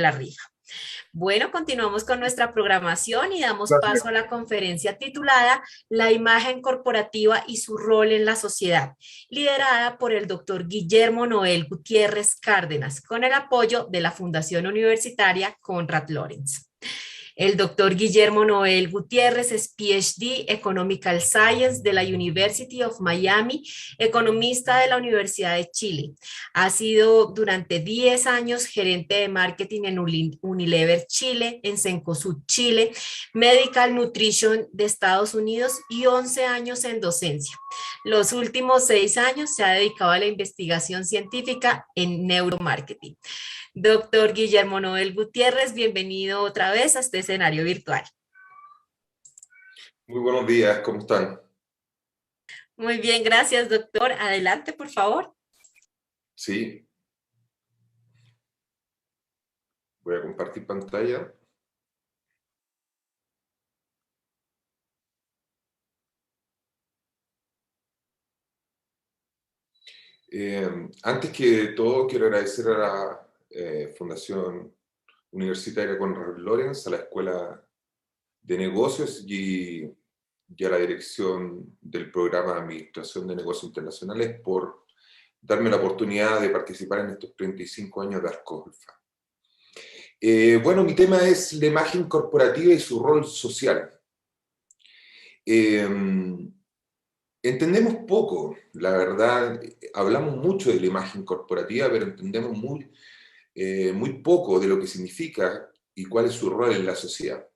la rija. Bueno, continuamos con nuestra programación y damos paso a la conferencia titulada La imagen corporativa y su rol en la sociedad, liderada por el doctor Guillermo Noel Gutiérrez Cárdenas, con el apoyo de la Fundación Universitaria Konrad Lorenz. El doctor Guillermo Noel Gutiérrez es PhD Economical Science de la University of Miami, economista de la Universidad de Chile. Ha sido durante 10 años gerente de marketing en Unilever Chile, en Cencosud Chile, Medical Nutrition de Estados Unidos y 11 años en docencia. Los últimos 6 años se ha dedicado a la investigación científica en neuromarketing. Doctor Guillermo Noel Gutiérrez, bienvenido otra vez a este escenario virtual. Muy buenos días, ¿cómo están? Muy bien, gracias, doctor. Adelante, por favor. Sí. Voy a compartir pantalla. Antes que todo, quiero agradecer a la Fundación Universitaria Konrad Lorenz, a la Escuela de Negocios y a la dirección del programa de Administración de Negocios Internacionales por darme la oportunidad de participar en estos 35 años de Arcolfa. Bueno, mi tema es la imagen corporativa y su rol social. Entendemos poco, la verdad, hablamos mucho de la imagen corporativa, pero entendemos muy poco de lo que significa y cuál es su rol en la sociedad.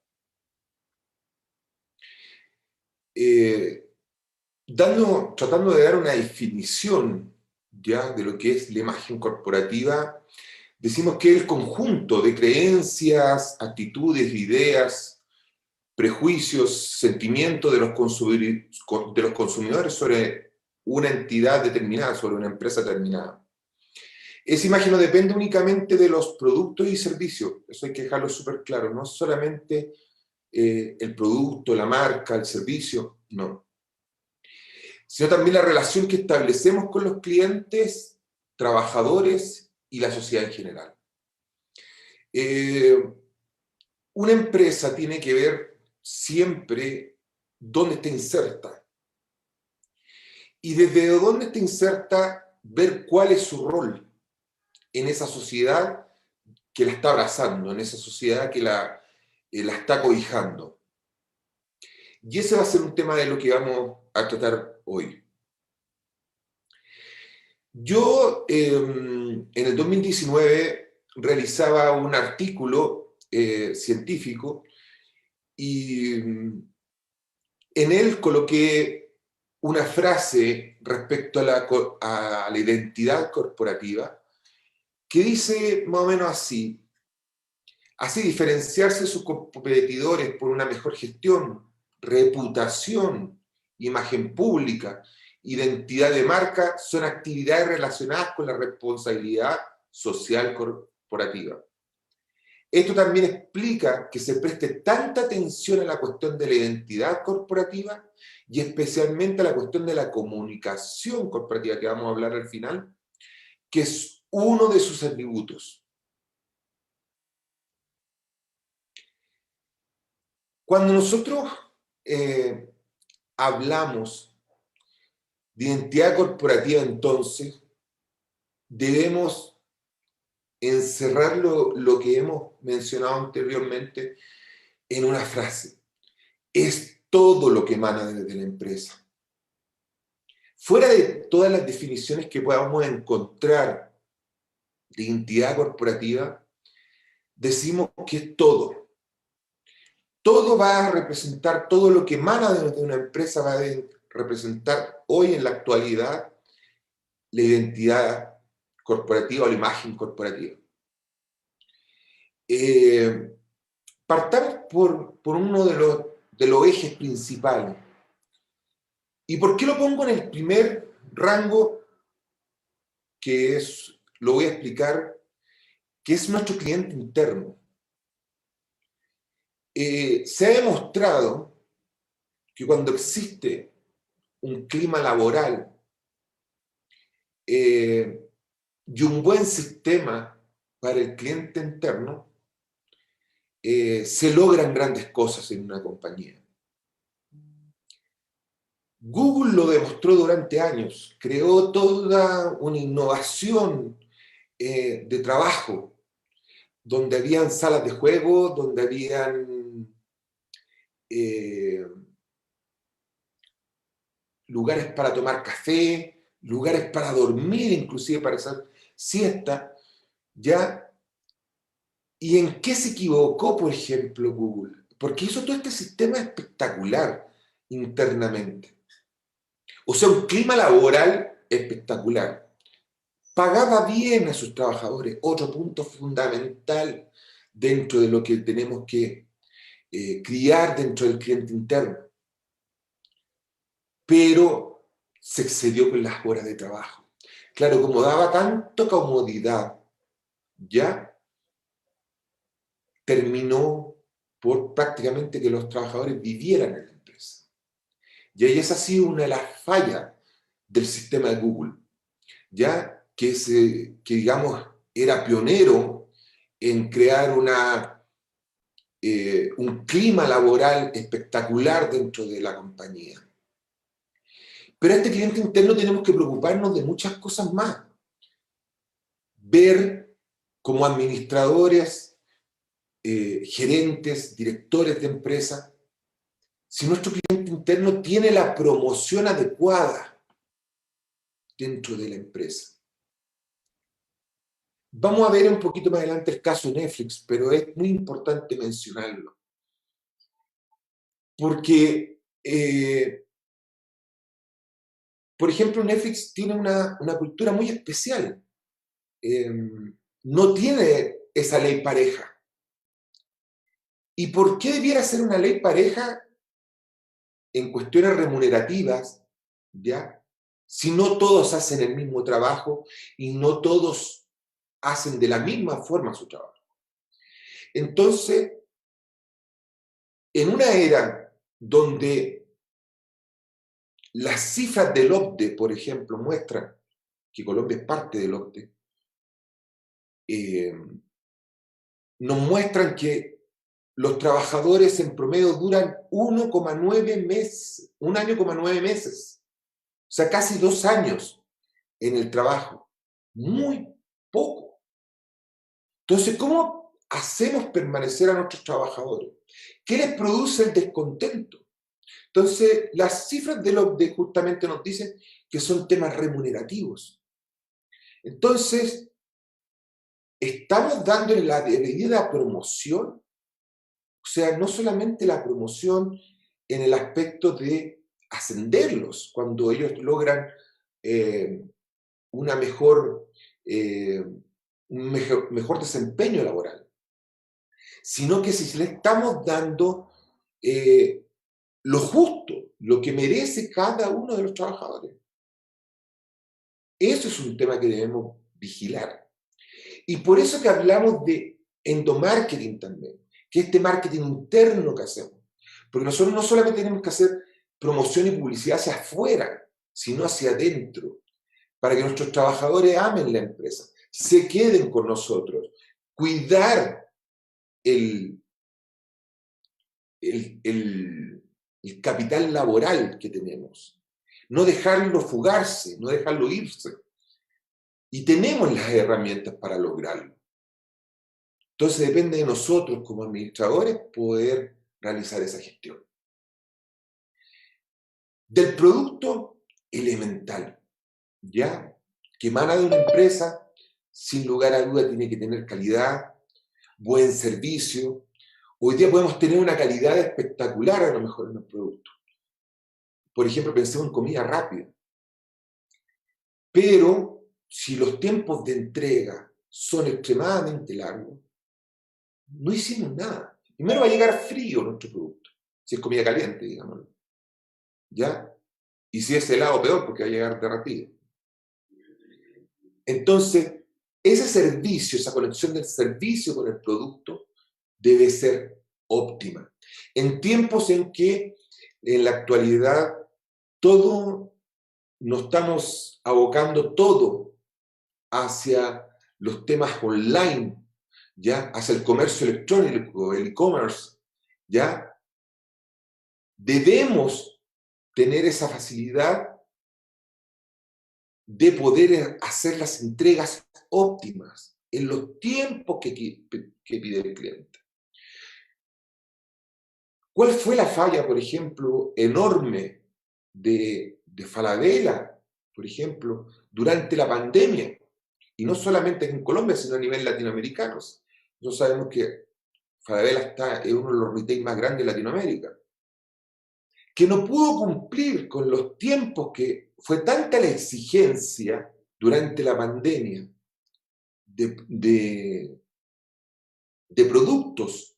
Tratando de dar una definición ya de lo que es la imagen corporativa, decimos que es el conjunto de creencias, actitudes, ideas, prejuicios, sentimientos de los consumidores sobre una entidad determinada, sobre una empresa determinada. Esa imagen no depende únicamente de los productos y servicios, eso hay que dejarlo súper claro, no solamente el producto, la marca, el servicio, no. Sino también la relación que establecemos con los clientes, trabajadores y la sociedad en general. Una empresa tiene que ver siempre dónde está inserta. Y desde dónde está inserta, ver cuál es su rol en esa sociedad que la está abrazando, en esa sociedad que la está cobijando. Y ese va a ser un tema de lo que vamos a tratar hoy. Yo en el 2019 realizaba un artículo científico y en él coloqué una frase respecto a la identidad corporativa que dice más o menos así: así diferenciarse de sus competidores por una mejor gestión, reputación, imagen pública, identidad de marca, son actividades relacionadas con la responsabilidad social corporativa. Esto también explica que se preste tanta atención a la cuestión de la identidad corporativa y especialmente a la cuestión de la comunicación corporativa, que vamos a hablar al final, que es uno de sus atributos. Cuando nosotros hablamos de identidad corporativa, entonces debemos encerrar lo que hemos mencionado anteriormente en una frase: es todo lo que emana desde la empresa. Fuera de todas las definiciones que podamos encontrar de identidad corporativa, decimos que es todo. Todo va a representar, todo lo que emana de una empresa va a representar hoy en la actualidad la identidad corporativa o la imagen corporativa. Partamos por uno de los ejes principales. ¿Y por qué lo pongo en el primer rango? Que es, lo voy a explicar, que es nuestro cliente interno. Se ha demostrado que cuando existe un clima laboral y un buen sistema para el cliente interno, se logran grandes cosas en una compañía. Google lo demostró durante años, creó toda una innovación de trabajo, donde habían salas de juego, donde habían lugares para tomar café, lugares para dormir, inclusive para hacer siesta, ¿ya? ¿Y en qué se equivocó, por ejemplo, Google? Porque hizo todo este sistema espectacular internamente. O sea, un clima laboral espectacular. Pagaba bien a sus trabajadores, otro punto fundamental dentro de lo que tenemos que criar dentro del cliente interno. Pero se excedió con las horas de trabajo. Claro, como daba tanta comodidad, ya terminó por prácticamente que los trabajadores vivieran en la empresa. Y ahí esa ha sido una de las fallas del sistema de Google, ya que digamos, era pionero en crear un clima laboral espectacular dentro de la compañía. Pero a este cliente interno tenemos que preocuparnos de muchas cosas más. Ver como administradores, gerentes, directores de empresa, si nuestro cliente interno tiene la promoción adecuada dentro de la empresa. Vamos a ver un poquito más adelante el caso de Netflix, pero es muy importante mencionarlo. Porque, por ejemplo, Netflix tiene una cultura muy especial. No tiene esa ley pareja. ¿Y por qué debiera ser una ley pareja en cuestiones remunerativas, ya? Si no todos hacen el mismo trabajo y no todos hacen de la misma forma su trabajo. Entonces, en una era donde las cifras del OCDE, por ejemplo, muestran que Colombia es parte del OCDE, nos muestran que los trabajadores en promedio duran 1,9 meses, 1,9 meses, o sea, casi 2 años en el trabajo. Muy poco. Entonces, ¿cómo hacemos permanecer a nuestros trabajadores? ¿Qué les produce el descontento? Entonces, las cifras del OCDE justamente nos dicen que son temas remunerativos. Entonces, ¿estamos dándole la debida promoción? O sea, no solamente la promoción en el aspecto de ascenderlos cuando ellos logran una mejor desempeño laboral, sino que si le estamos dando lo justo, lo que merece cada uno de los trabajadores. Eso es un tema que debemos vigilar. Y por eso que hablamos de endomarketing también, que es este marketing interno que hacemos. Porque nosotros no solamente tenemos que hacer promoción y publicidad hacia afuera, sino hacia adentro, para que nuestros trabajadores amen la empresa, se queden con nosotros, cuidar el capital laboral que tenemos, no dejarlo fugarse, no dejarlo irse. Y tenemos las herramientas para lograrlo. Entonces depende de nosotros como administradores poder realizar esa gestión. Del producto elemental, ¿ya? Que emana de una empresa, sin lugar a duda tiene que tener calidad, buen servicio. Hoy día podemos tener una calidad espectacular a lo mejor en los productos. Por ejemplo, pensemos en comida rápida. Pero si los tiempos de entrega son extremadamente largos, no hicimos nada. Primero va a llegar frío nuestro producto, si es comida caliente, digámoslo. ¿Ya? Y si es helado, peor, porque va a llegar derretido. Entonces, ese servicio, esa conexión del servicio con el producto debe ser óptima. En tiempos en que, en la actualidad, nos estamos abocando todo hacia los temas online, ya hacia el comercio electrónico, el e-commerce, ya debemos tener esa facilidad de poder hacer las entregas óptimas en los tiempos que pide el cliente. ¿Cuál fue la falla, por ejemplo, enorme de Falabella, por ejemplo, durante la pandemia? Y no solamente en Colombia, sino a nivel latinoamericano. Nosotros sabemos que Falabella es uno de los retail más grandes de Latinoamérica, que no pudo cumplir con los tiempos, que fue tanta la exigencia durante la pandemia de productos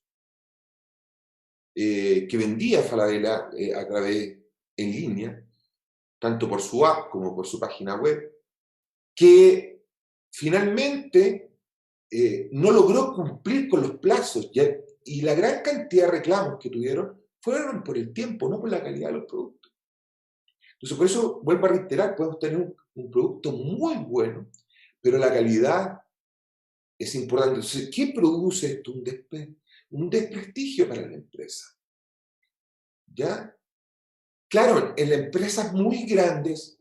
que vendía Falabella a través en línea, tanto por su app como por su página web, que finalmente no logró cumplir con los plazos, y la gran cantidad de reclamos que tuvieron fueron por el tiempo, no por la calidad de los productos. Entonces, por eso, vuelvo a reiterar, podemos tener un producto muy bueno, pero la calidad es importante. Entonces, ¿qué produce esto? Un desprestigio para la empresa. ¿Ya? Claro, en las empresas muy grandes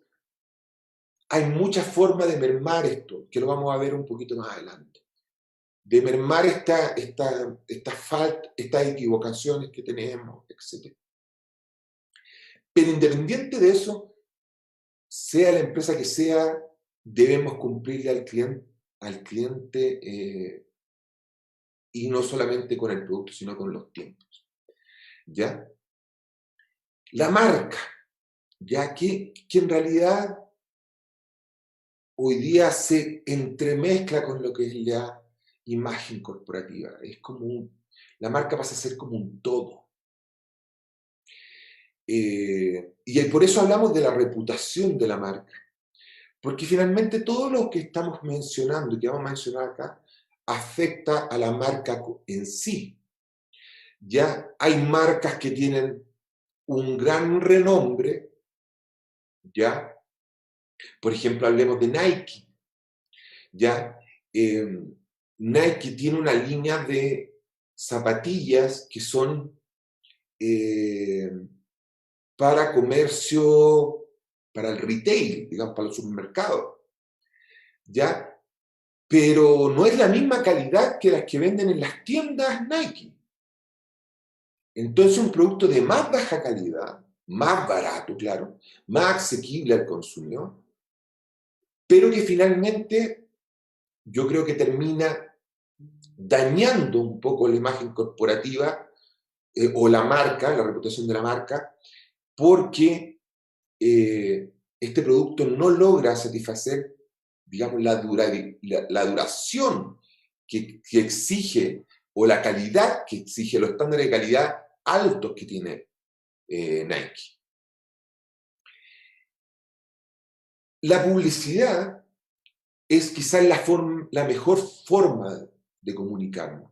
hay muchas formas de mermar esto, que lo vamos a ver un poquito más adelante. De mermar estas equivocaciones que tenemos, etc. Pero independiente de eso, sea la empresa que sea, debemos cumplirle al cliente y no solamente con el producto, sino con los tiempos. ¿Ya? La marca, ya que en realidad hoy día se entremezcla con lo que es la imagen corporativa. Es como la marca pasa a ser como un todo. Y por eso hablamos de la reputación de la marca. Porque finalmente todo lo que estamos mencionando y que vamos a mencionar acá afecta a la marca en sí. Ya hay marcas que tienen un gran renombre, ¿ya? Por ejemplo, hablemos de Nike, ¿ya? Nike tiene una línea de zapatillas que son para comercio, para el retail, digamos, para los supermercados, ¿ya? Pero no es la misma calidad que las que venden en las tiendas Nike. Entonces, un producto de más baja calidad, más barato, claro, más asequible al consumidor, pero que finalmente yo creo que termina dañando un poco la imagen corporativa o la marca, la reputación de la marca, porque este producto no logra satisfacer, digamos, la duración que exige, o la calidad que exige, los estándares de calidad altos que tiene Nike. La publicidad es quizás la mejor forma de comunicarnos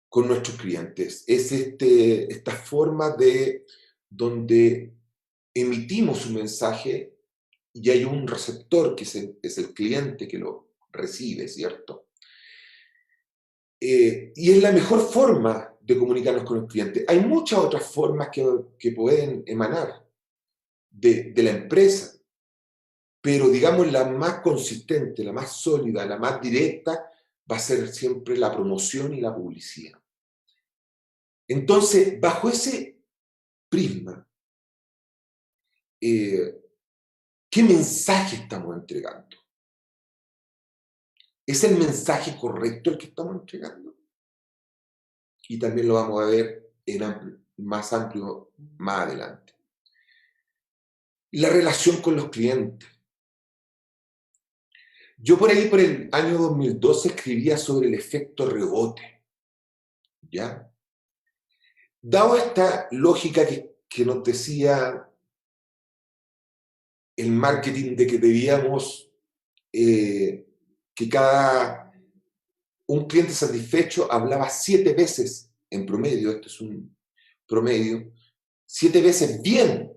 con nuestros clientes. Es esta forma de donde emitimos un mensaje y hay un receptor que es el cliente que lo recibe, ¿cierto? Y es la mejor forma de comunicarnos con el cliente. Hay muchas otras formas que pueden emanar de la empresa, pero digamos la más consistente, la más sólida, la más directa, va a ser siempre la promoción y la publicidad. Entonces, bajo ese prisma, ¿qué mensaje estamos entregando? ¿Es el mensaje correcto el que estamos entregando? Y también lo vamos a ver más amplio más adelante. La relación con los clientes. Yo por ahí, por el año 2012, escribía sobre el efecto rebote, ¿ya? Dado esta lógica que nos decía el marketing de que debíamos que un cliente satisfecho hablaba 7 veces en promedio, esto es un promedio, 7 veces bien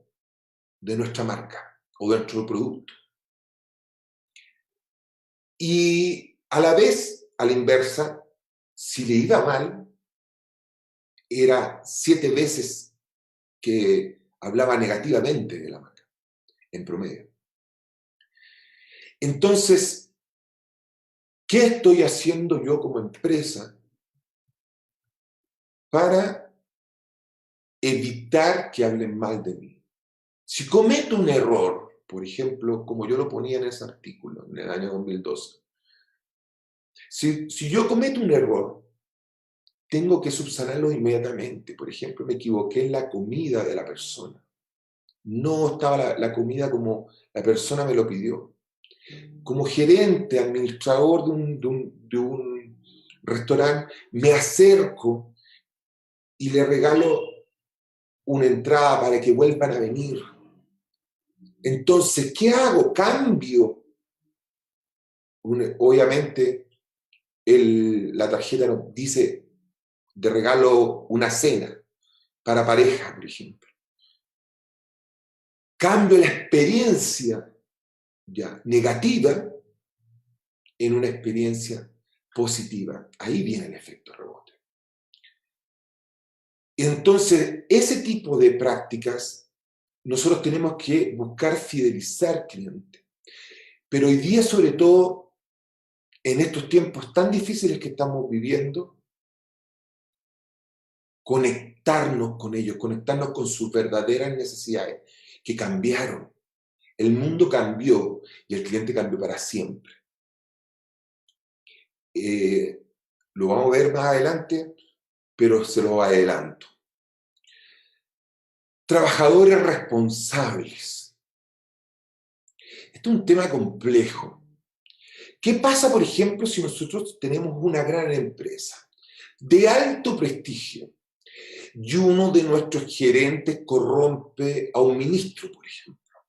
de nuestra marca o de nuestro producto. Y a la vez a la inversa, si le iba mal, era 7 veces que hablaba negativamente de la marca, en promedio. Entonces, ¿qué estoy haciendo yo como empresa para evitar que hablen mal de mí? Si cometo un error, por ejemplo, como yo lo ponía en ese artículo, en el año 2012, si yo cometo un error, tengo que subsanarlo inmediatamente. Por ejemplo, me equivoqué en la comida de la persona. No estaba la comida como la persona me lo pidió. Como gerente, administrador de un restaurante, me acerco y le regalo una entrada para que vuelvan a venir. Entonces, ¿qué hago? Cambio. Obviamente, la tarjeta nos dice de regalo una cena para pareja, por ejemplo. Cambio la experiencia ya negativa en una experiencia positiva. Ahí viene el efecto rebote. Entonces, ese tipo de prácticas, nosotros tenemos que buscar fidelizar clientes. Pero hoy día, sobre todo, en estos tiempos tan difíciles que estamos viviendo, conectarnos con ellos, conectarnos con sus verdaderas necesidades, que cambiaron. El mundo cambió y el cliente cambió para siempre. Lo vamos a ver más adelante, pero se lo adelanto. Trabajadores responsables. Este es un tema complejo. ¿Qué pasa, por ejemplo, si nosotros tenemos una gran empresa de alto prestigio y uno de nuestros gerentes corrompe a un ministro, por ejemplo,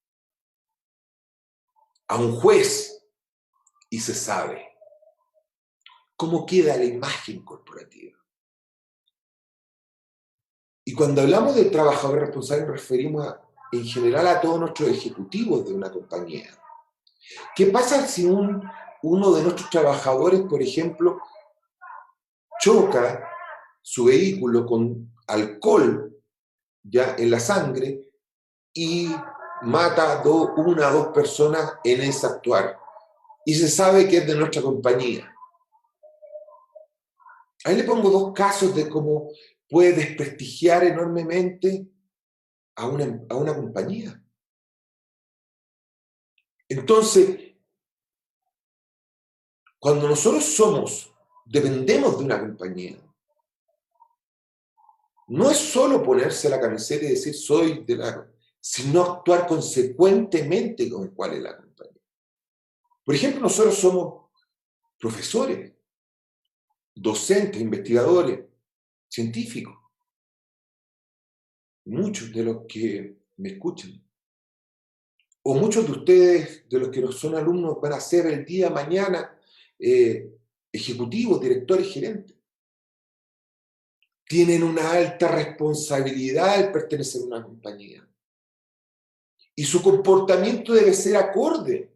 a un juez, y se sabe? ¿Cómo queda la imagen corporativa? Y cuando hablamos de trabajadores responsables nos referimos en general a todos nuestros ejecutivos de una compañía. ¿Qué pasa si uno de nuestros trabajadores, por ejemplo, choca su vehículo con alcohol ya en la sangre y mata a una o dos personas en ese actuar? Y se sabe que es de nuestra compañía. Ahí le pongo 2 casos de cómo puede desprestigiar enormemente a una compañía. Entonces, cuando nosotros dependemos de una compañía, no es solo ponerse la camiseta y decir soy de la, sino actuar consecuentemente con cuál es la compañía. Por ejemplo, nosotros somos profesores, docentes, investigadores, científicos. Muchos de los que me escuchan, o muchos de ustedes, de los que no son alumnos, van a ser el día de mañana ejecutivos, directores, gerentes. Tienen una alta responsabilidad al pertenecer a una compañía. Y su comportamiento debe ser acorde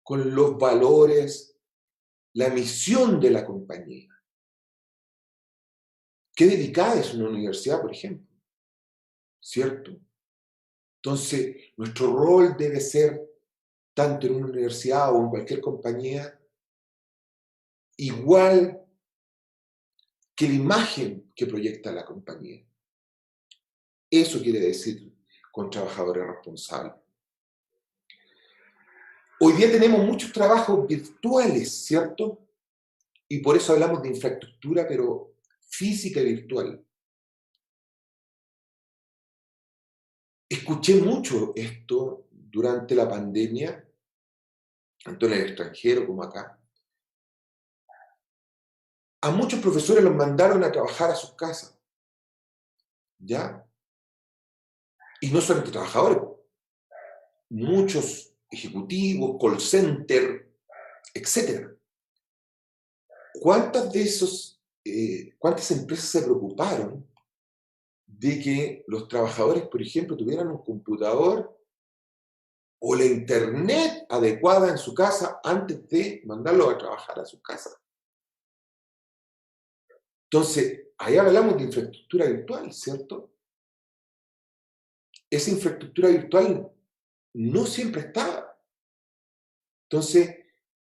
con los valores, la misión de la compañía. Qué dedicada es una universidad, por ejemplo, ¿cierto? Entonces, nuestro rol debe ser, tanto en una universidad o en cualquier compañía, igual que la imagen que proyecta la compañía. Eso quiere decir con trabajadores responsables. Hoy día tenemos muchos trabajos virtuales, ¿cierto? Y por eso hablamos de infraestructura, pero física y virtual. Escuché mucho esto durante la pandemia, tanto en el extranjero como acá. A muchos profesores los mandaron a trabajar a sus casas, ¿ya? Y no solamente trabajadores, muchos ejecutivos, call center, etc. ¿Cuántas empresas se preocuparon de que los trabajadores, por ejemplo, tuvieran un computador o la internet adecuada en su casa antes de mandarlo a trabajar a su casa. Entonces, ahí hablamos de infraestructura virtual, ¿cierto? Esa infraestructura virtual no siempre estaba. Entonces,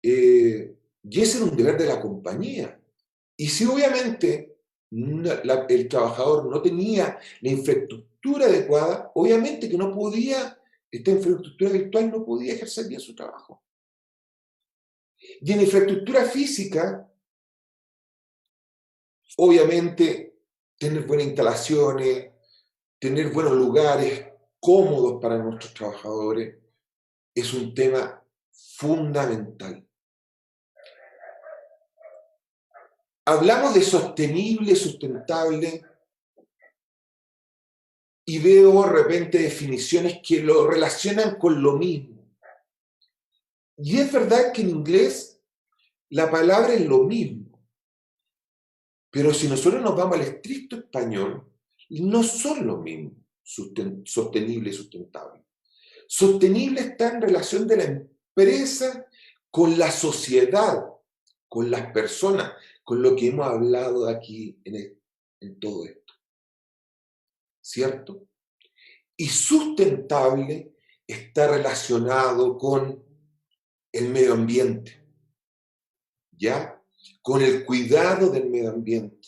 y ese era un deber de la compañía. Y si obviamente el trabajador no tenía la infraestructura adecuada, obviamente que no podía, esta infraestructura virtual no podía ejercer bien su trabajo. Y en infraestructura física, obviamente, tener buenas instalaciones, tener buenos lugares cómodos para nuestros trabajadores, es un tema fundamental. Hablamos de sostenible, sustentable, y veo de repente definiciones que lo relacionan con lo mismo. Y es verdad que en inglés la palabra es lo mismo, pero si nosotros nos vamos al estricto español, no son lo mismo sostenible y sustentable. Sostenible está en relación de la empresa con la sociedad, con las personas, con lo que hemos hablado aquí en todo esto. ¿Cierto? Y sustentable está relacionado con el medio ambiente, ¿ya? Con el cuidado del medio ambiente.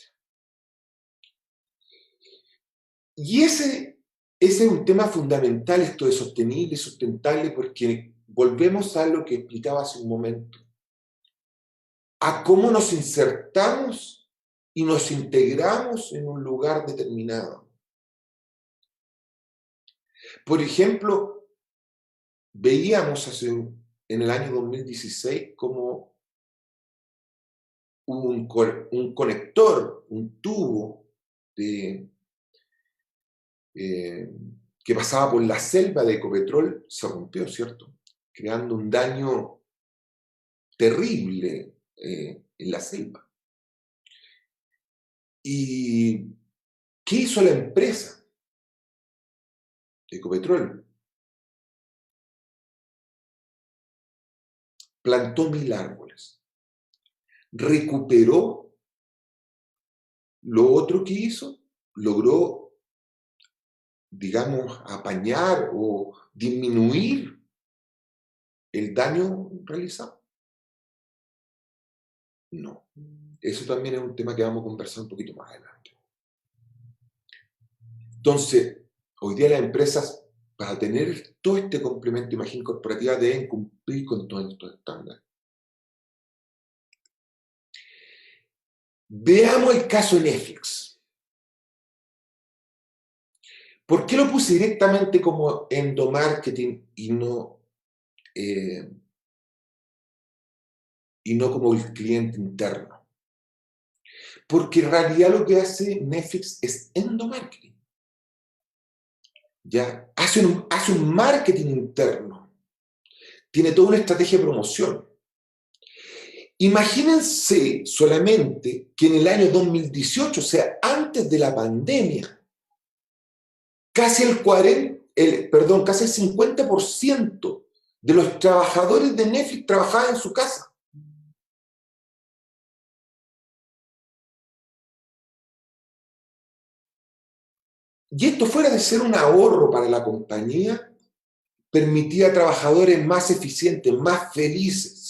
Y ese es un tema fundamental, esto de sostenible y sustentable, porque volvemos a lo que explicaba hace un momento, a cómo nos insertamos y nos integramos en un lugar determinado. Por ejemplo, veíamos en el año 2016 como un conector, un tubo que pasaba por la selva de Ecopetrol se rompió, ¿cierto? Creando un daño terrible en la selva. ¿Y qué hizo la empresa de Ecopetrol? Plantó 1000 árboles. Recuperó lo otro que hizo, logró, digamos, apañar o disminuir el daño realizado. No. Eso también es un tema que vamos a conversar un poquito más adelante. Entonces, hoy día las empresas, para tener todo este complemento de imagen corporativa, deben cumplir con todos estos estándares. Veamos el caso de Netflix. ¿Por qué lo puse directamente como endomarketing y no como el cliente interno? Porque en realidad lo que hace Netflix es endomarketing. ¿Ya? Hace un marketing interno. Tiene toda una estrategia de promoción. Imagínense solamente que en el año 2018, o sea, antes de la pandemia, casi el 50% de los trabajadores de Netflix trabajaban en su casa. Y esto, fuera de ser un ahorro para la compañía, permitía a trabajadores más eficientes, más felices.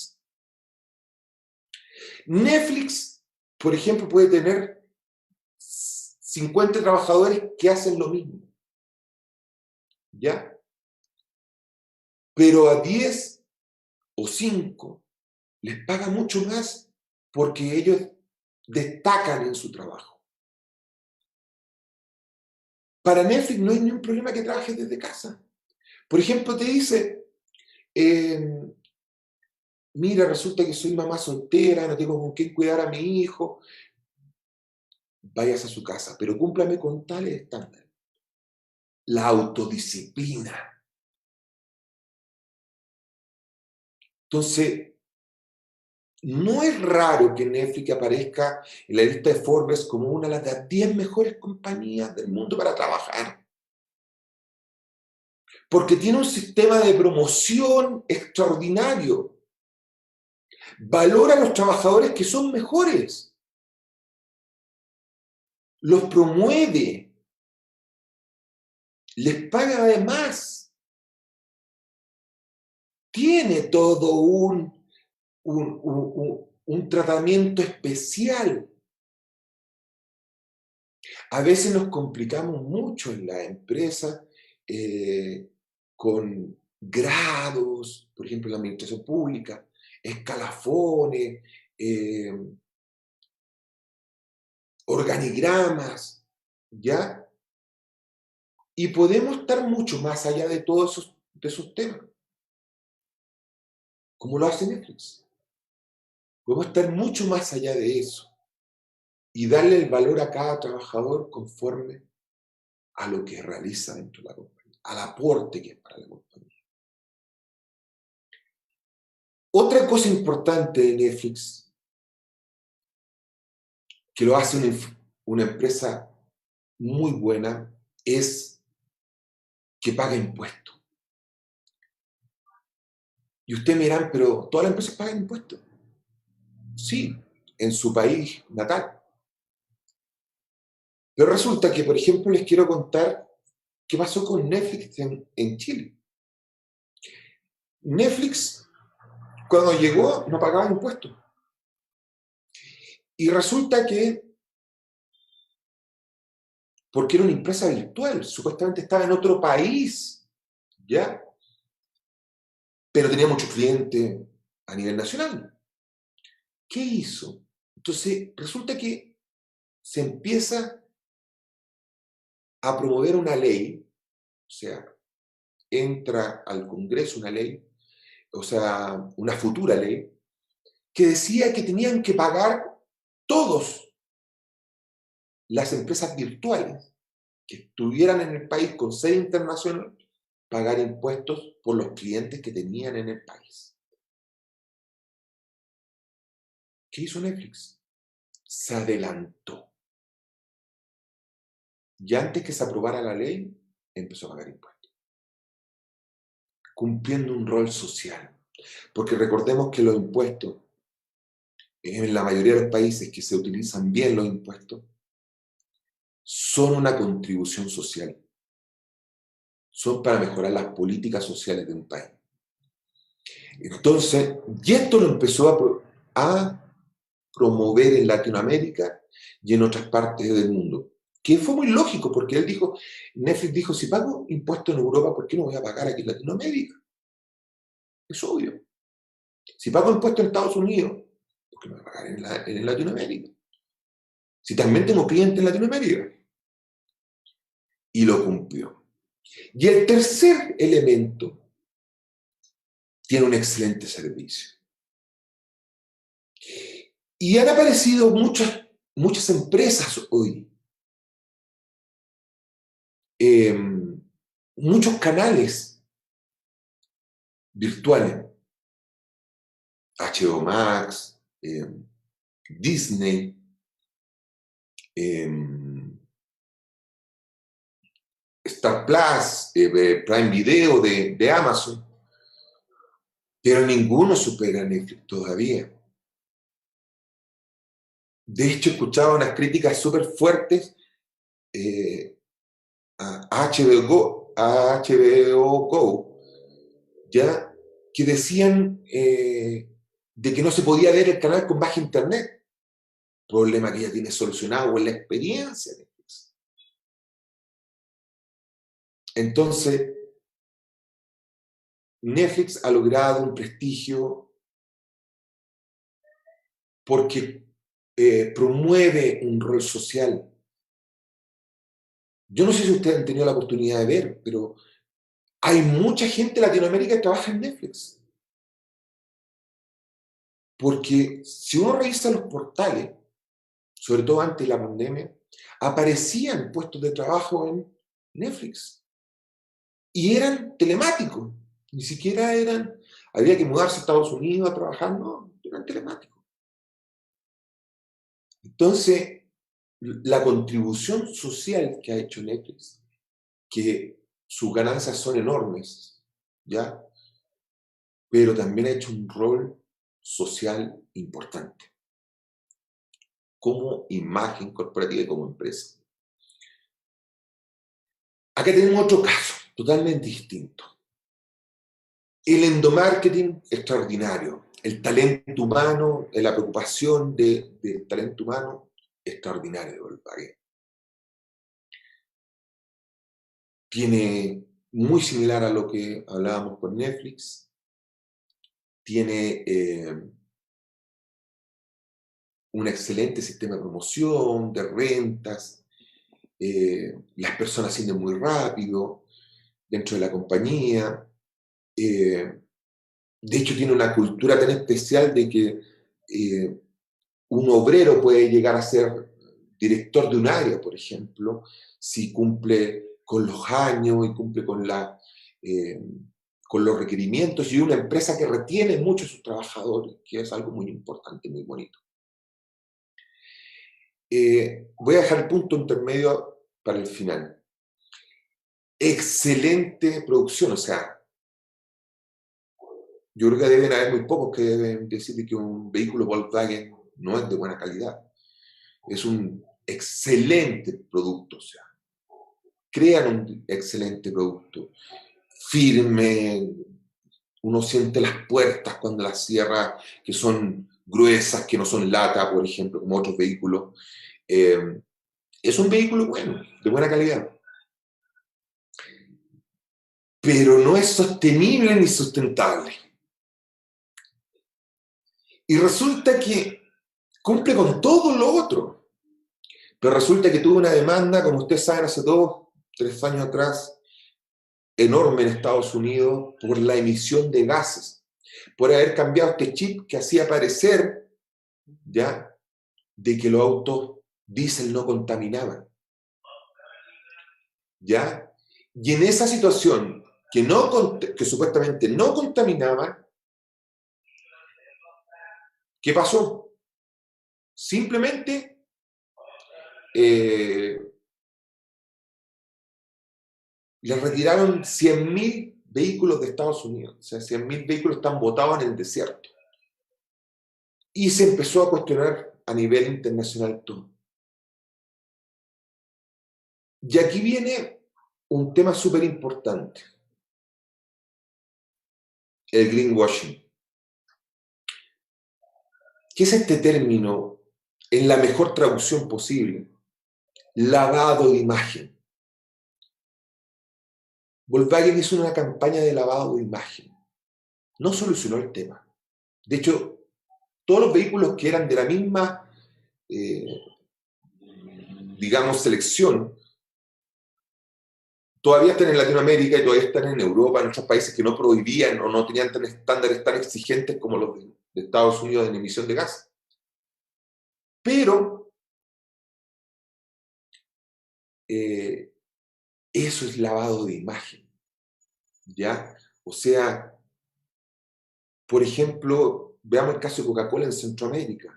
Netflix, por ejemplo, puede tener 50 trabajadores que hacen lo mismo, ¿ya? Pero a 10 o 5 les paga mucho más porque ellos destacan en su trabajo. Para Netflix no hay ningún problema que trabajes desde casa. Por ejemplo, te dice, mira, resulta que soy mamá soltera, no tengo con quién cuidar a mi hijo. Vayas a su casa, pero cúmplame con tales estándares. La autodisciplina. Entonces, no es raro que Netflix aparezca en la lista de Forbes como una de las 10 mejores compañías del mundo para trabajar. porque tiene un sistema de promoción extraordinario. Valora a los trabajadores que son mejores. Los promueve. Les paga además. Tiene todo un tratamiento especial. A veces nos complicamos mucho en la empresa con grados, por ejemplo, en la administración pública, escalafones, organigramas, ¿ya? Y podemos estar mucho más allá de todos esos temas, como lo hace Netflix. Podemos estar mucho más allá de eso y darle el valor a cada trabajador conforme a lo que realiza dentro de la compañía, al aporte que es para la compañía. Otra cosa importante de Netflix, que lo hace una empresa muy buena, es que paga impuestos. Y ustedes me dirán, pero ¿todas las empresas pagan impuestos? Sí, en su país natal. Pero resulta que, por ejemplo, les quiero contar qué pasó con Netflix en Chile. Netflix, cuando llegó, no pagaba impuestos. Y resulta que, porque era una empresa virtual, supuestamente estaba en otro país, ¿ya? Pero tenía muchos clientes a nivel nacional. ¿Qué hizo? Entonces, resulta que se empieza a promover una ley, o sea, entra al Congreso una ley, o sea, una futura ley, que decía que tenían que pagar todas las empresas virtuales que estuvieran en el país con sede internacional, pagar impuestos por los clientes que tenían en el país. ¿Qué hizo Netflix? Se adelantó. Y antes que se aprobara la ley, empezó a pagar impuestos, cumpliendo un rol social. Porque recordemos que los impuestos, en la mayoría de los países que se utilizan bien los impuestos, son una contribución social. Son para mejorar las políticas sociales de un país. Entonces, y esto lo empezó a promover en Latinoamérica y en otras partes del mundo. Que fue muy lógico, porque él dijo, Netflix dijo, si pago impuestos en Europa, ¿por qué no voy a pagar aquí en Latinoamérica? Es obvio. Si pago impuestos en Estados Unidos, ¿por qué no voy a pagar en Latinoamérica? Si también tengo clientes en Latinoamérica. Y lo cumplió. Y el tercer elemento tiene un excelente servicio. Y han aparecido muchas empresas hoy, muchos canales virtuales, HBO Max, Disney, Star Plus, Prime Video de Amazon, pero ninguno supera a Netflix todavía. De hecho, escuchaba unas críticas súper fuertes a HBO Go, ¿ya? Que decían de que no se podía ver el canal con baja internet, problema que ya tiene solucionado en la experiencia de Netflix. Entonces, Netflix ha logrado un prestigio porque promueve un rol social. Yo no sé si ustedes han tenido la oportunidad de ver, pero hay mucha gente en Latinoamérica que trabaja en Netflix. Porque si uno revisa los portales, sobre todo antes de la pandemia, aparecían puestos de trabajo en Netflix. Y eran telemáticos. Ni siquiera había que mudarse a Estados Unidos a trabajar, no, eran telemáticos. Entonces, la contribución social que ha hecho Netflix, que sus ganancias son enormes, ¿ya? Pero también ha hecho un rol social importante como imagen corporativa y como empresa. Acá tenemos otro caso, totalmente distinto. El endomarketing extraordinario, el talento humano, la preocupación del talento humano extraordinario de Volkswagen. Tiene muy similar a lo que hablábamos con Netflix, tiene un excelente sistema de promoción, de rentas, las personas ascienden muy rápido dentro de la compañía. De hecho, tiene una cultura tan especial de que un obrero puede llegar a ser director de un área, por ejemplo, si cumple con los años y cumple con los requerimientos, y una empresa que retiene mucho a sus trabajadores, que es algo muy importante, muy bonito. Voy a dejar el punto intermedio para el final. Excelente producción, o sea, yo creo que deben haber muy pocos que deben decir que un vehículo Volkswagen no es de buena calidad. Es un excelente producto, o sea, crean un excelente producto, firme, uno siente las puertas cuando las cierra, que son gruesas, que no son lata, por ejemplo, como otros vehículos. Es un vehículo bueno, de buena calidad, pero no es sostenible ni sustentable. Y resulta que cumple con todo lo otro, pero resulta que tuvo una demanda, como ustedes saben, hace 2-3 años atrás, enorme en Estados Unidos por la emisión de gases, por haber cambiado este chip que hacía parecer, ¿ya?, de que los autos diésel no contaminaban, ¿ya? Y en esa situación que supuestamente no contaminaban, ¿qué pasó? Simplemente le retiraron 100.000 vehículos de Estados Unidos. O sea, 100.000 vehículos están botados en el desierto. Y se empezó a cuestionar a nivel internacional todo. Y aquí viene un tema súper importante: el greenwashing. ¿Qué es este término en la mejor traducción posible? Lavado de imagen. Volkswagen hizo una campaña de lavado de imagen. No solucionó el tema. De hecho, todos los vehículos que eran de la misma, digamos, selección, todavía están en Latinoamérica y todavía están en Europa, en otros países que no prohibían o no tenían estándares tan exigentes como los de Estados Unidos en emisión de gas. Pero eso es lavado de imagen, ¿ya? O sea, por ejemplo, veamos el caso de Coca-Cola en Centroamérica.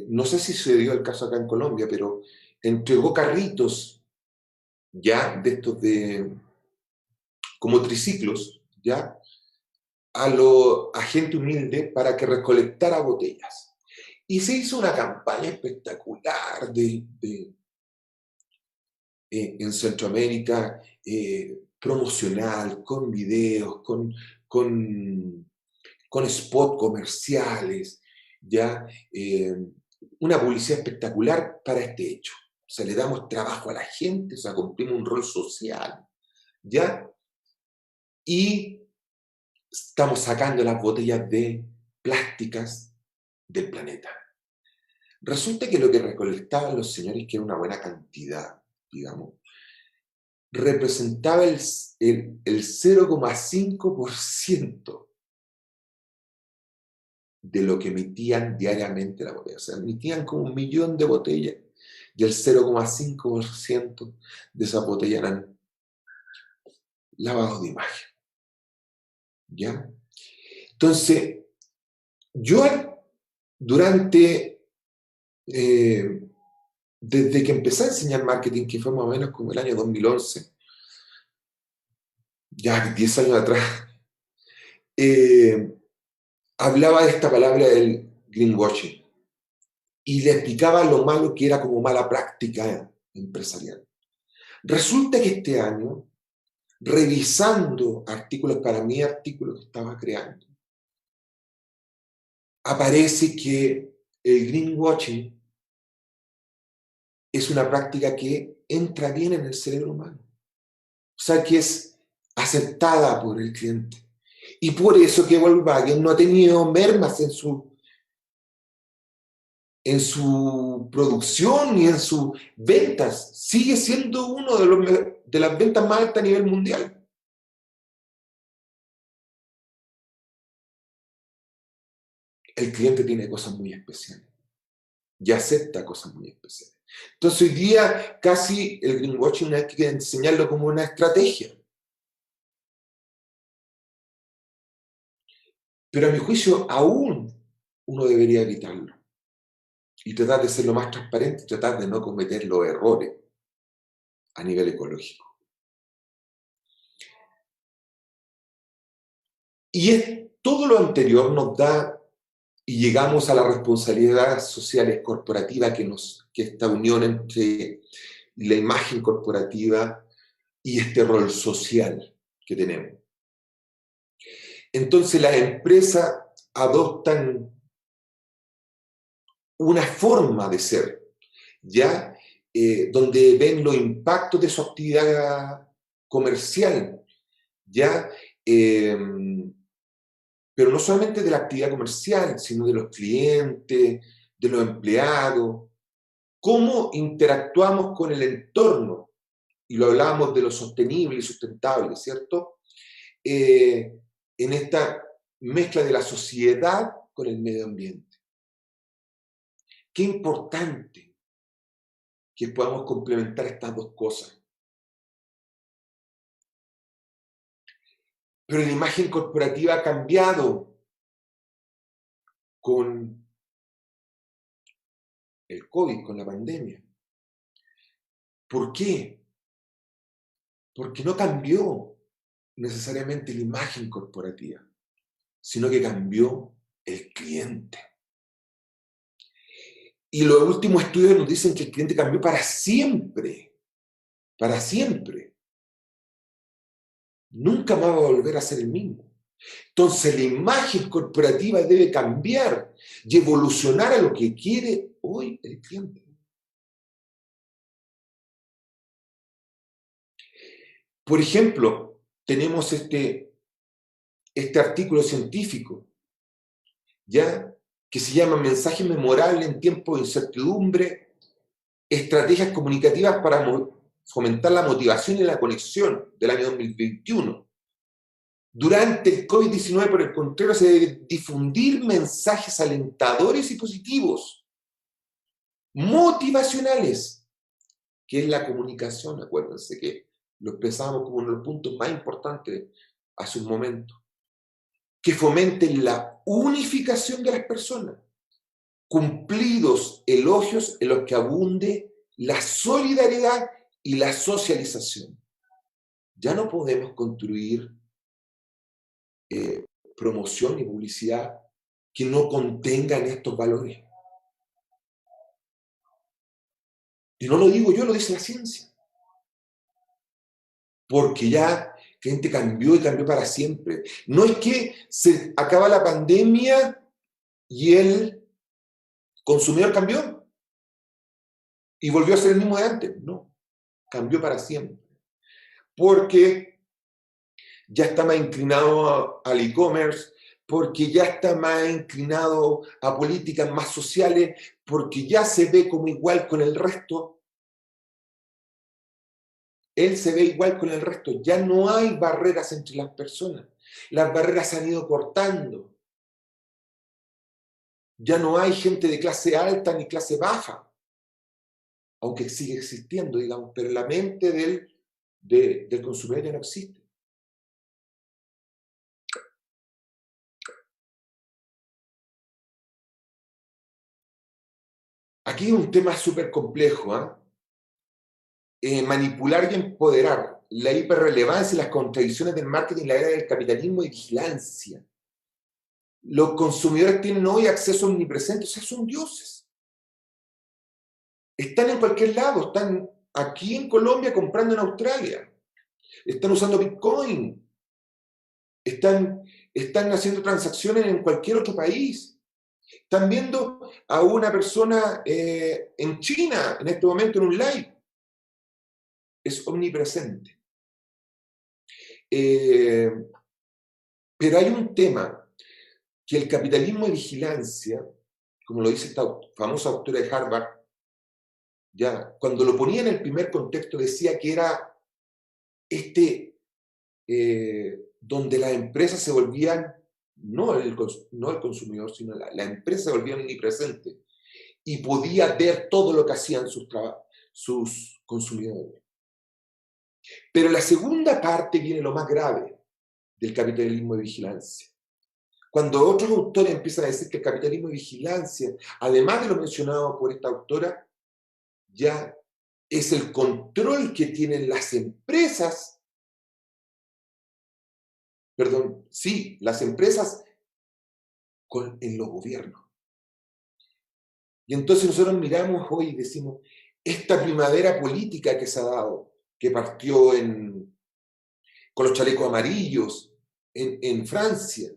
No sé si se dio el caso acá en Colombia, pero entregó carritos, ya, de estos como triciclos, ya, a gente humilde para que recolectara botellas. Y se hizo una campaña espectacular en Centroamérica, promocional, con videos, con spot comerciales, ¿ya? Una publicidad espectacular para este hecho. O sea, le damos trabajo a la gente, o sea, cumplimos un rol social, ¿ya? Y estamos sacando las botellas de plásticas del planeta. Resulta que lo que recolectaban los señores, que era una buena cantidad, digamos, representaba el 0,5% de lo que emitían diariamente la botella. O sea, emitían como 1.000.000 de botellas y el 0,5% de esas botellas eran lavados de imagen. ¿Ya? Entonces, yo desde que empecé a enseñar marketing, que fue más o menos como el año 2011, ya 10 años atrás, eh, hablaba de esta palabra del greenwashing y le explicaba lo malo que era como mala práctica empresarial. Resulta que este año, revisando artículos para mi artículo que estaba creando, aparece que el greenwashing es una práctica que entra bien en el cerebro humano. O sea, que es aceptada por el cliente. Y por eso que Volkswagen no ha tenido mermas en su producción ni en sus ventas. Sigue siendo uno de las ventas más altas a nivel mundial. El cliente tiene cosas muy especiales y acepta cosas muy especiales. Entonces hoy día casi el greenwashing hay que enseñarlo como una estrategia. Pero a mi juicio aún uno debería evitarlo y tratar de ser lo más transparente y tratar de no cometer los errores a nivel ecológico. Todo lo anterior nos da y llegamos a la responsabilidad social corporativa que esta unión entre la imagen corporativa y este rol social que tenemos. Entonces las empresas adoptan una forma de ser, ¿ya? Donde ven los impactos de su actividad comercial, ¿ya? Pero no solamente de la actividad comercial, sino de los clientes, de los empleados, cómo interactuamos con el entorno, y lo hablábamos de lo sostenible y sustentable, ¿cierto? En esta mezcla de la sociedad con el medio ambiente. Qué importante que podamos complementar estas dos cosas. Pero la imagen corporativa ha cambiado con el COVID, con la pandemia. ¿Por qué? Porque no cambió necesariamente la imagen corporativa, sino que cambió el cliente. Y los últimos estudios nos dicen que el cliente cambió para siempre, para siempre. Nunca más va a volver a ser el mismo. Entonces la imagen corporativa debe cambiar y evolucionar a lo que quiere hoy el cliente. Por ejemplo, tenemos este artículo científico, ¿ya? Que se llama Mensaje memorable en tiempos de incertidumbre, estrategias comunicativas para fomentar la motivación y la conexión, del año 2021. Durante el COVID-19, por el contrario, se debe difundir mensajes alentadores y positivos, motivacionales, que es la comunicación. Acuérdense que lo expresamos como uno de los puntos más importantes hace un momento. Que fomenten la unificación de las personas. Cumplidos elogios en los que abunde la solidaridad y la socialización. Ya no podemos construir promoción y publicidad que no contengan estos valores. Y no lo digo yo, lo dice la ciencia. Porque ya la gente cambió y cambió para siempre. No es que se acaba la pandemia y el consumidor cambió y volvió a ser el mismo de antes. No, cambió para siempre. Porque ya está más inclinado al e-commerce, porque ya está más inclinado a políticas más sociales, porque ya se ve como igual con el resto. Él se ve igual con el resto. Ya no hay barreras entre las personas. Las barreras se han ido cortando. Ya no hay gente de clase alta ni clase baja, aunque sigue existiendo, digamos, pero la mente del consumidor ya no existe. Aquí hay un tema súper complejo, ¿eh? Manipular y empoderar. la hiperrelevancia y las contradicciones del marketing, la era del capitalismo y vigilancia. Los consumidores tienen hoy acceso omnipresente, o sea, son dioses. Están en cualquier lado, están aquí en Colombia comprando en Australia, están usando Bitcoin, están haciendo transacciones en cualquier otro país. Están viendo a una persona en China en este momento en un live. Es omnipresente. Pero hay un tema que el capitalismo de vigilancia, como lo dice esta famosa autora de Harvard, ya, cuando lo ponía en el primer contexto decía que era donde las empresas se volvían, no el consumidor, sino la empresa se volvía omnipresente y podía ver todo lo que hacían sus consumidores. Pero la segunda parte viene lo más grave del capitalismo de vigilancia. Cuando otros autores empiezan a decir que el capitalismo de vigilancia, además de lo mencionado por esta autora, ya es el control que tienen las empresas, perdón, sí, las empresas en los gobiernos. Y entonces nosotros miramos hoy y decimos, esta primavera política que se ha dado, que partió con los chalecos amarillos en Francia,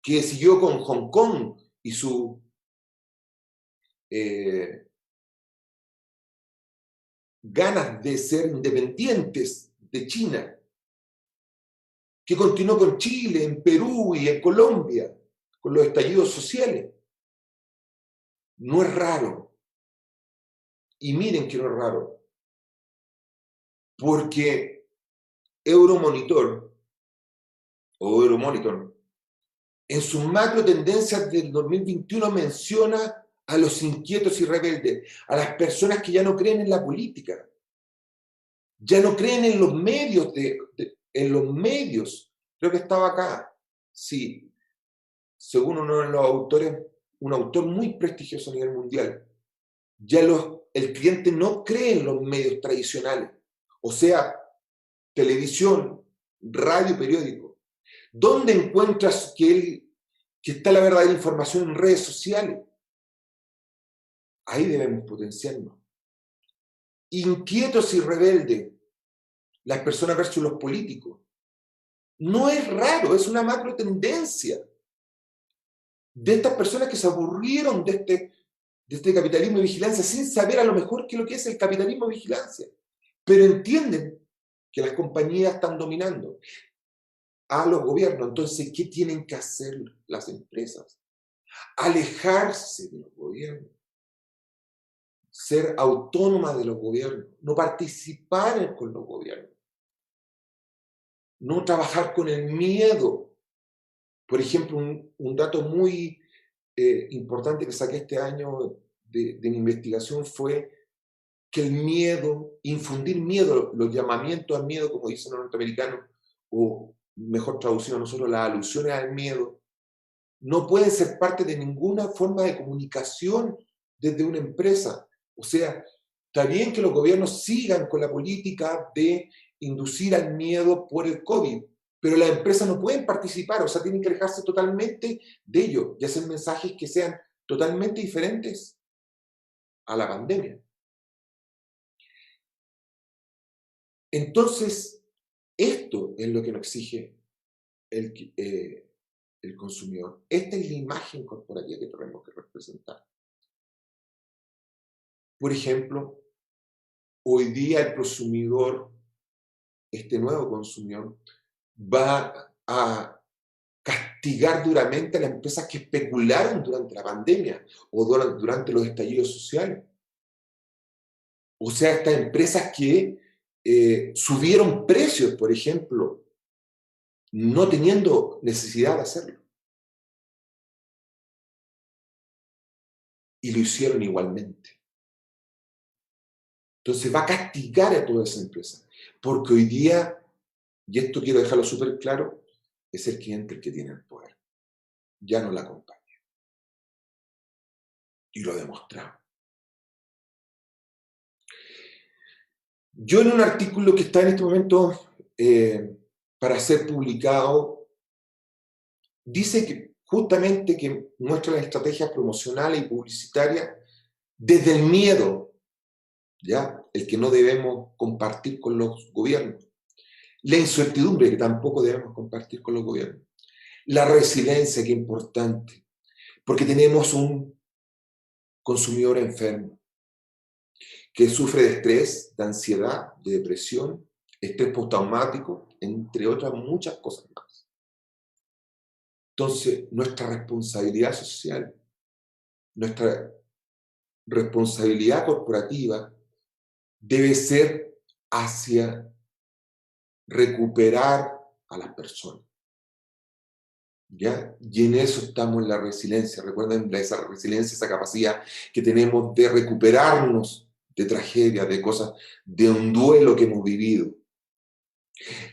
que siguió con Hong Kong y su ganas de ser independientes de China, que continuó con Chile, en Perú y en Colombia, con los estallidos sociales. No es raro. Y miren que no es raro. Porque Euromonitor, en sus macro tendencias del 2021 menciona a los inquietos y rebeldes, a las personas que ya no creen en la política, ya no creen en los medios, en los medios. Creo que estaba acá, sí, según uno de los autores, un autor muy prestigioso a nivel mundial. Ya el cliente no cree en los medios tradicionales, o sea, televisión, radio, periódico. ¿Dónde encuentras que está la verdadera información en redes sociales? Ahí debemos potenciarnos. Inquietos y rebeldes, las personas versus los políticos. No es raro, es una macro tendencia de estas personas que se aburrieron de este capitalismo de vigilancia sin saber a lo mejor qué es lo que es el capitalismo de vigilancia. Pero entienden que las compañías están dominando a los gobiernos. Entonces, ¿qué tienen que hacer las empresas? Alejarse de los gobiernos, ser autónomas de los gobiernos, no participar con los gobiernos, no trabajar con el miedo. Por ejemplo, un dato muy importante que saqué este año de mi investigación fue que el miedo, infundir miedo, los llamamientos al miedo, como dicen los norteamericanos, o mejor traducido a nosotros, las alusiones al miedo, no pueden ser parte de ninguna forma de comunicación desde una empresa. O sea, está bien que los gobiernos sigan con la política de inducir al miedo por el COVID, pero las empresas no pueden participar, o sea, tienen que alejarse totalmente de ello y hacer mensajes que sean totalmente diferentes a la pandemia. Entonces, esto es lo que nos exige el consumidor. Esta es la imagen corporativa que tenemos que representar. Por ejemplo, hoy día el consumidor, este nuevo consumidor, va a castigar duramente a las empresas que especularon durante la pandemia o durante los estallidos sociales. O sea, estas empresas que subieron precios, por ejemplo, no teniendo necesidad de hacerlo. Y lo hicieron igualmente. Entonces va a castigar a toda esa empresa. Porque hoy día, y esto quiero dejarlo súper claro, es el cliente el que tiene el poder. Ya no la compañía. Y lo ha demostrado. Yo en un artículo que está en este momento para ser publicado, dice que justamente que muestra las estrategias promocionales y publicitarias desde el miedo, ¿ya? El que no debemos compartir con los gobiernos. La incertidumbre que tampoco debemos compartir con los gobiernos. La resiliencia que es importante, porque tenemos un consumidor enfermo que sufre de estrés, de ansiedad, de depresión, estrés postraumático, entre otras muchas cosas más. Entonces, nuestra responsabilidad social, nuestra responsabilidad corporativa debe ser hacia recuperar a las personas, ¿ya? Y en eso estamos en la resiliencia. Recuerden esa resiliencia, esa capacidad que tenemos de recuperarnos de tragedias, de cosas, de un duelo que hemos vivido.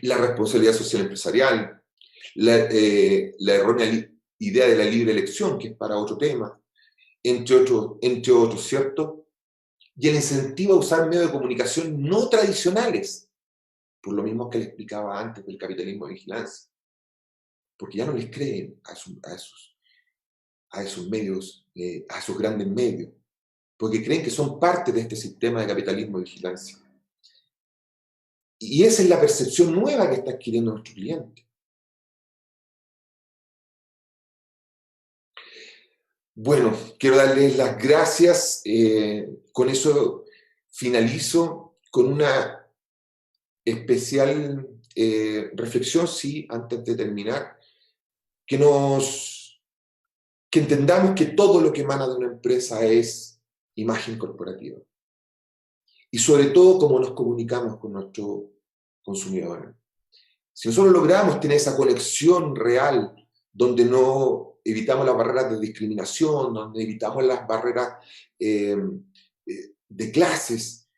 La responsabilidad social empresarial, la errónea idea de la libre elección, que es para otro tema, entre otros, ¿cierto? Y el incentivo a usar medios de comunicación no tradicionales, por lo mismo que le explicaba antes del capitalismo de vigilancia, porque ya no les creen a esos medios, a esos grandes medios, porque creen que son parte de este sistema de capitalismo de vigilancia. Y esa es la percepción nueva que está adquiriendo nuestro cliente. Bueno, quiero darles las gracias. Con eso finalizo con una especial reflexión, sí, antes de terminar, que entendamos que todo lo que emana de una empresa es imagen corporativa. Y sobre todo cómo nos comunicamos con nuestros consumidores. Si nosotros logramos tener esa conexión real, donde no evitamos las barreras de discriminación, donde evitamos las barreras de clases,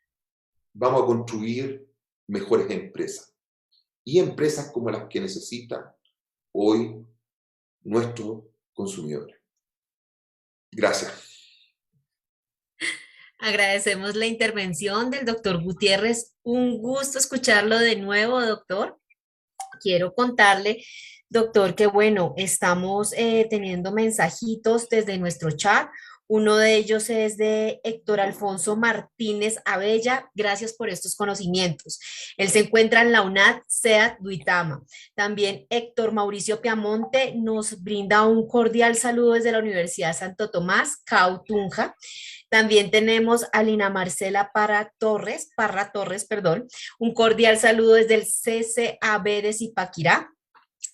vamos a construir mejores empresas. Y empresas como las que necesitan hoy nuestros consumidores. Gracias. Agradecemos la intervención del doctor Gutiérrez. Un gusto escucharlo de nuevo, doctor. Quiero contarle, doctor, que bueno, estamos teniendo mensajitos desde nuestro chat. Uno de ellos es de Héctor Alfonso Martínez Abella. Gracias por estos conocimientos. Él se encuentra en la UNAD, SEAT, Duitama. También Héctor Mauricio Piamonte nos brinda un cordial saludo desde la Universidad Santo Tomás, Cautunja. También tenemos a Lina Marcela Parra Torres, perdón, un cordial saludo desde el CCAB de Zipaquirá.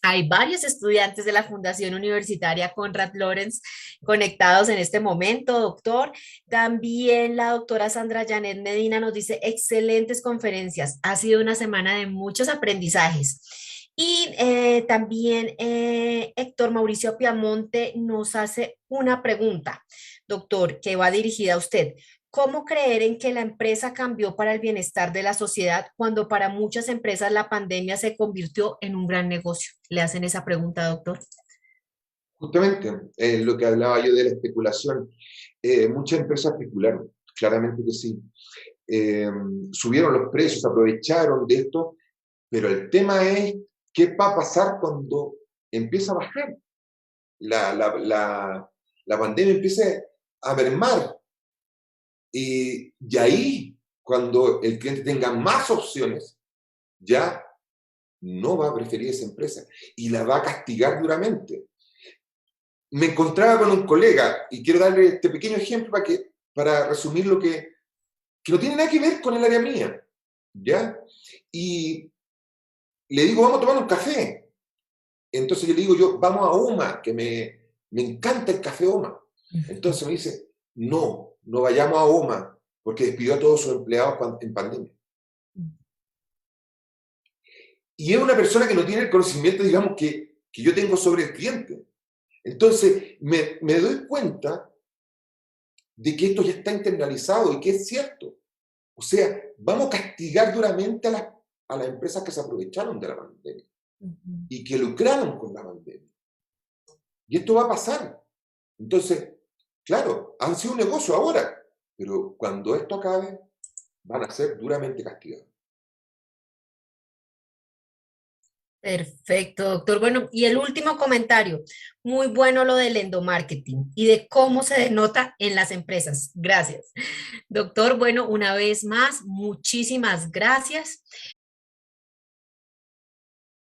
Hay varios estudiantes de la Fundación Universitaria Konrad Lorenz conectados en este momento, doctor. También la doctora Sandra Janet Medina nos dice, excelentes conferencias. Ha sido una semana de muchos aprendizajes. Y también Héctor Mauricio Piamonte nos hace una pregunta, doctor, que va dirigida a usted. ¿Cómo creer en que la empresa cambió para el bienestar de la sociedad cuando para muchas empresas la pandemia se convirtió en un gran negocio? ¿Le hacen esa pregunta, doctor? Justamente, lo que hablaba yo de la especulación. Muchas empresas especularon, claramente que sí. Subieron los precios, aprovecharon de esto, pero el tema es qué va a pasar cuando empieza a bajar. La pandemia empieza a mermar. Y ahí, cuando el cliente tenga más opciones, ya no va a preferir esa empresa y la va a castigar duramente. Me encontraba con un colega, y quiero darle este pequeño ejemplo para resumir lo que no tiene nada que ver con el área mía, ¿ya? Y le digo, vamos a tomar un café. Entonces yo le digo, vamos a OMA, que me encanta el café OMA. Entonces me dice, no vayamos a OMA, porque despidió a todos sus empleados en pandemia. Y es una persona que no tiene el conocimiento, digamos, que yo tengo sobre el cliente. Entonces me doy cuenta de que esto ya está internalizado y que es cierto. O sea, vamos a castigar duramente a las empresas que se aprovecharon de la pandemia y que lucraron con la pandemia. Y esto va a pasar. Entonces, claro, han sido un negocio ahora, pero cuando esto acabe, van a ser duramente castigados. Perfecto, doctor. Bueno, y el último comentario, muy bueno lo del endomarketing y de cómo se denota en las empresas. Gracias. Doctor, bueno, una vez más, muchísimas gracias.